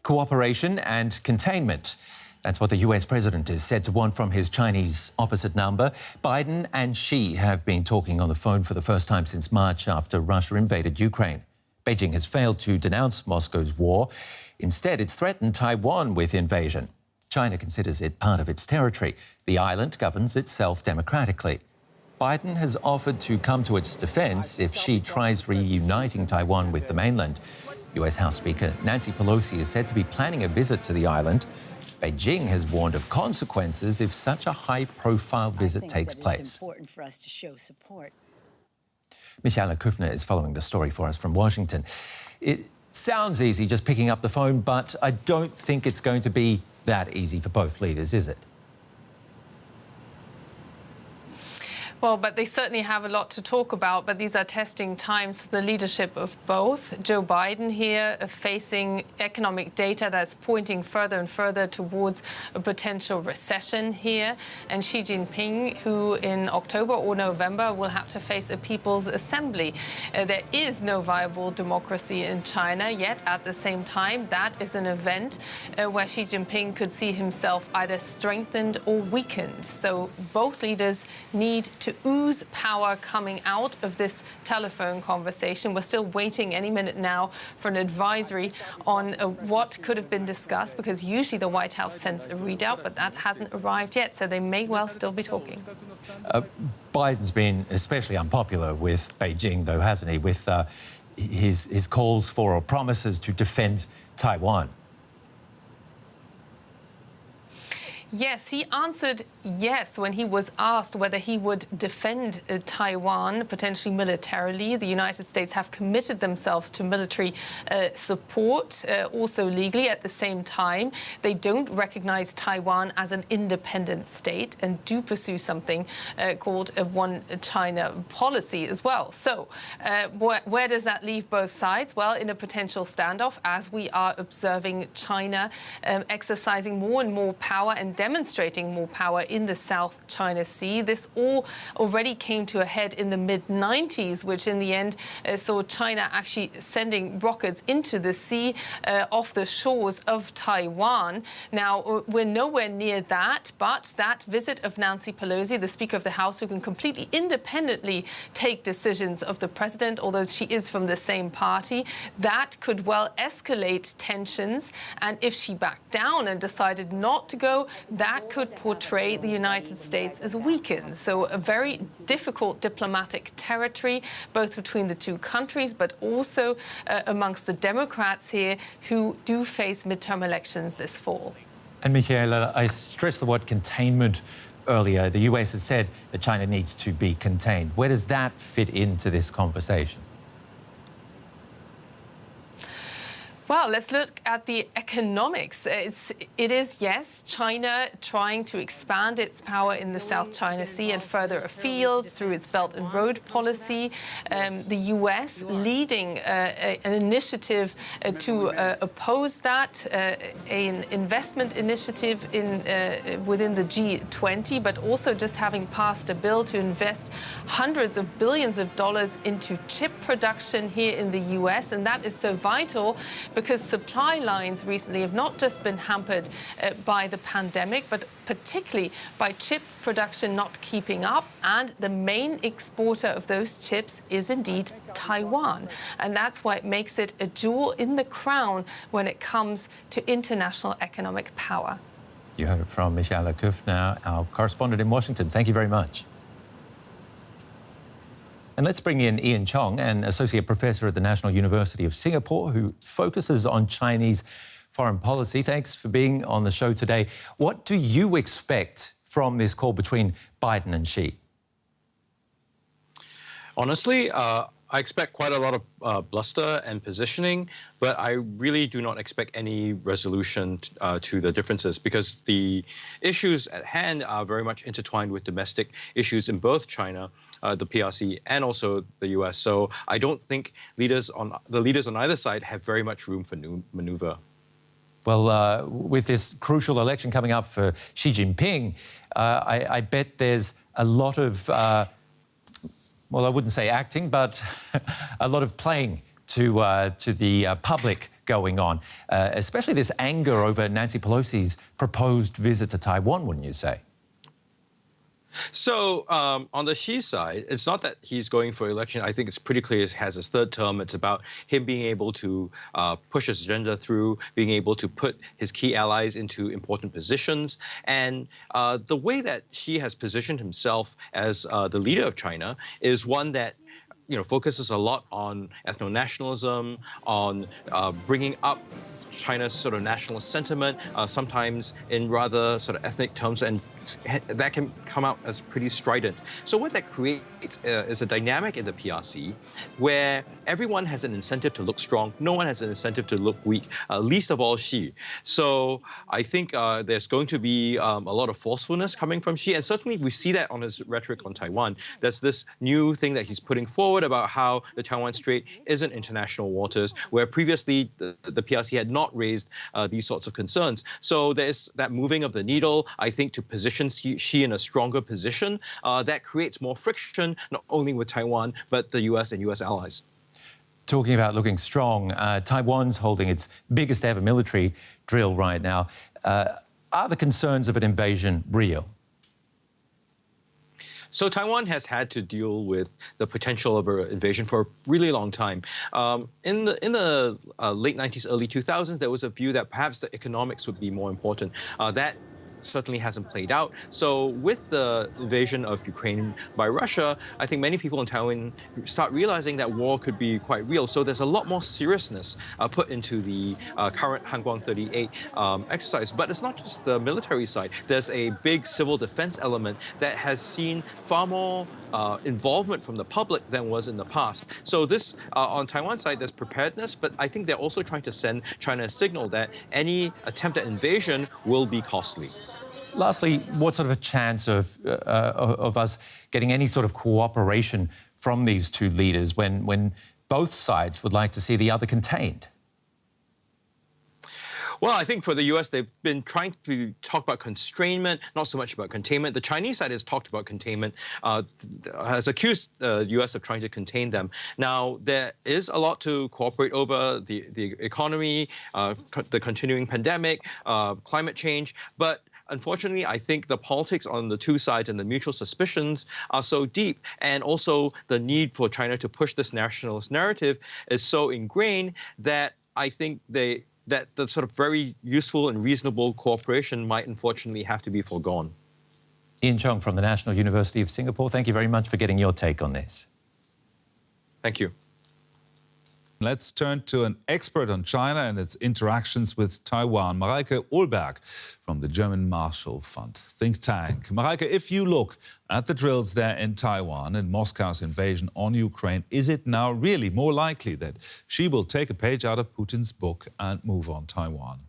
cooperation and containment. That's what the US president is said to want from his Chinese opposite number. Biden and Xi have been talking on the phone for the first time since March after Russia invaded Ukraine. Beijing has failed to denounce Moscow's war. Instead, it's threatened Taiwan with invasion. China considers it part of its territory. The island governs itself democratically. Biden has offered to come to its defence if Xi tries reuniting Taiwan with the mainland. US House Speaker Nancy Pelosi is said to be planning a visit to the island. Beijing has warned of consequences if such a high-profile visit takes place. It's important for us to show support. Michaela Kufner is following the story for us from Washington. It sounds easy just picking up the phone, but I don't think it's going to be that easy for both leaders, is it? Well, but they certainly have a lot to talk about, but these are testing times for the leadership of both. Joe Biden here facing economic data that's pointing further and further towards a potential recession here. And Xi Jinping, who in October or November will have to face a People's Assembly. There is no viable democracy in China, yet at the same time, that is an event where Xi Jinping could see himself either strengthened or weakened. So both leaders need to ooze power coming out of this telephone conversation. We're still waiting any minute now for an advisory on what could have been discussed, because usually the White House sends a readout, but that hasn't arrived yet, so they may well still be talking. Biden's been especially unpopular with Beijing, though, hasn't he, with his calls for or promises to defend Taiwan. Yes, he answered yes when he was asked whether he would defend Taiwan, potentially militarily. The United States have committed themselves to military support, also legally at the same time. They don't recognize Taiwan as an independent state and do pursue something called a one China policy as well. So where does that leave both sides? Well, in a potential standoff, as we are observing China exercising more and more power and demonstrating more power in the South China Sea. This all already came to a head in the mid-90s, which in the end saw China actually sending rockets into the sea off the shores of Taiwan. Now, we're nowhere near that, but that visit of Nancy Pelosi, the Speaker of the House, who can completely independently take decisions of the president, although she is from the same party, that could well escalate tensions. And if she backed down and decided not to go, that could portray the United States as weakened. So a very difficult diplomatic territory, both between the two countries, but also amongst the Democrats here who do face midterm elections this fall. And Michaela, I stressed the word containment earlier. The US has said that China needs to be contained. Where does that fit into this conversation? Well, let's look at the economics. It is, yes, China trying to expand its power in the South China Sea and further afield through its Belt and Road policy. The US leading an initiative to oppose that, an investment initiative within the G20, but also just having passed a bill to invest hundreds of billions of dollars into chip production here in the US. And that is so vital because supply lines recently have not just been hampered by the pandemic, but particularly by chip production not keeping up. And the main exporter of those chips is indeed Taiwan. And that's why it makes it a jewel in the crown when it comes to international economic power. You heard it from Michaela Kufner, our correspondent in Washington. Thank you very much. And let's bring in Ian Chong, an associate professor at the National University of Singapore, who focuses on Chinese foreign policy. Thanks for being on the show today. What do you expect from this call between Biden and Xi? Honestly, I expect quite a lot of bluster and positioning, but I really do not expect any resolution to the differences, because the issues at hand are very much intertwined with domestic issues in both China, the PRC, and also the US. So I don't think the leaders on either side have very much room for maneuver. Well, with this crucial election coming up for Xi Jinping, I bet there's a lot of well, I wouldn't say acting, but a lot of playing to the public going on, especially this anger over Nancy Pelosi's proposed visit to Taiwan, wouldn't you say? So on the Xi side, it's not that he's going for election. I think it's pretty clear he has his third term. It's about him being able to push his agenda through, being able to put his key allies into important positions. And the way that Xi has positioned himself as the leader of China is one that focuses a lot on ethno-nationalism, on bringing up China's sort of nationalist sentiment, sometimes in rather sort of ethnic terms, and that can come out as pretty strident. So what that creates is a dynamic in the PRC where everyone has an incentive to look strong. No one has an incentive to look weak, least of all Xi. So I think there's going to be a lot of forcefulness coming from Xi, and certainly we see that on his rhetoric on Taiwan. There's this new thing that he's putting forward about how the Taiwan Strait isn't international waters, where previously the PRC had not raised these sorts of concerns. So there's that moving of the needle, I think, to position Xi in a stronger position that creates more friction, not only with Taiwan, but the US and US allies. Talking about looking strong, Taiwan's holding its biggest ever military drill right now. Are the concerns of an invasion real? So Taiwan has had to deal with the potential of an invasion for a really long time. In the late 90s, early 2000s, there was a view that perhaps the economics would be more important. That certainly hasn't played out. So with the invasion of Ukraine by Russia, I think many people in Taiwan start realizing that war could be quite real. So there's a lot more seriousness put into the current Hanguang 38 exercise. But it's not just the military side. There's a big civil defense element that has seen far more involvement from the public than was in the past. So this, on Taiwan side, there's preparedness, but I think they're also trying to send China a signal that any attempt at invasion will be costly. Lastly, what sort of a chance of us getting any sort of cooperation from these two leaders when both sides would like to see the other contained? Well, I think for the U.S., they've been trying to talk about constrainment, not so much about containment. The Chinese side has talked about containment, has accused the U.S. of trying to contain them. Now, there is a lot to cooperate over: the economy, the continuing pandemic, climate change, but unfortunately, I think the politics on the two sides and the mutual suspicions are so deep, and also the need for China to push this nationalist narrative is so ingrained that I think that the sort of very useful and reasonable cooperation might unfortunately have to be foregone. Ian Chung from the National University of Singapore, thank you very much for getting your take on this. Thank you. Let's turn to an expert on China and its interactions with Taiwan, Mareike Ohlberg from the German Marshall Fund think tank. Mareike, if you look at the drills there in Taiwan and Moscow's invasion on Ukraine, is it now really more likely that Xi will take a page out of Putin's book and move on Taiwan?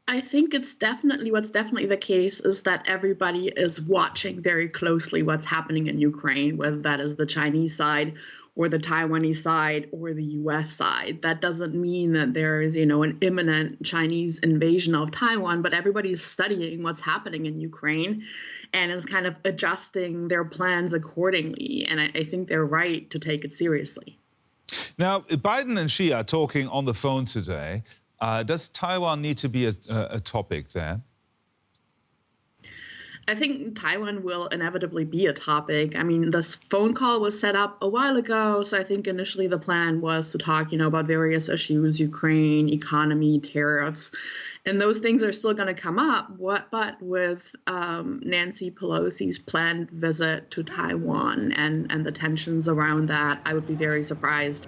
I think what's definitely the case is that everybody is watching very closely what's happening in Ukraine, whether that is the Chinese side or the Taiwanese side or the U.S. side. That doesn't mean that there is, an imminent Chinese invasion of Taiwan, but everybody's studying what's happening in Ukraine and is kind of adjusting their plans accordingly. And I think they're right to take it seriously. Now, Biden and Xi are talking on the phone today. Does Taiwan need to be a topic there? I think Taiwan will inevitably be a topic. I mean, this phone call was set up a while ago, so I think initially the plan was to talk, about various issues, Ukraine, economy, tariffs, and those things are still going to come up. But with Nancy Pelosi's planned visit to Taiwan and the tensions around that, I would be very surprised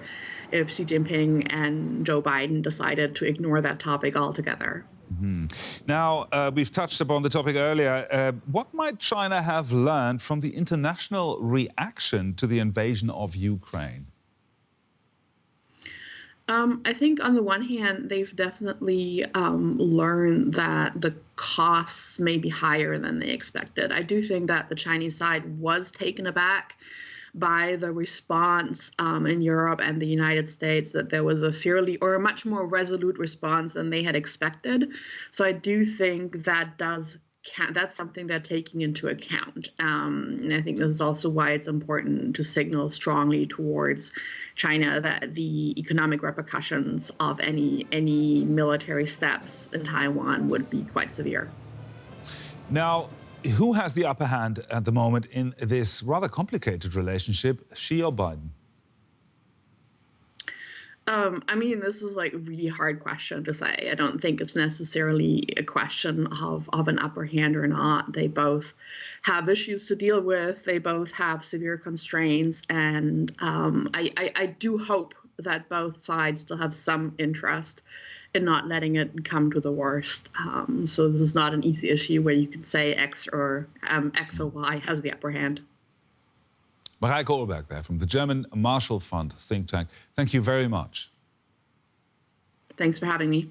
if Xi Jinping and Joe Biden decided to ignore that topic altogether. Mm-hmm. Now, we've touched upon the topic earlier. What might China have learned from the international reaction to the invasion of Ukraine? I think on the one hand, they've definitely learned that the costs may be higher than they expected. I do think that the Chinese side was taken aback by the response in Europe and the United States, that there was a much more resolute response than they had expected. So I do think that does that's something they're taking into account. And I think this is also why it's important to signal strongly towards China that the economic repercussions of any military steps in Taiwan would be quite severe. Now, who has the upper hand at the moment in this rather complicated relationship, Xi or Biden? I mean, this is like a really hard question to say. I don't think it's necessarily a question of an upper hand or not. They both have issues to deal with. They both have severe constraints. And I do hope that both sides still have some interest in not letting it come to the worst. So this is not an easy issue where you can say X or Y has the upper hand. Marijke Olberg there from the German Marshall Fund think tank. Thank you very much. Thanks for having me.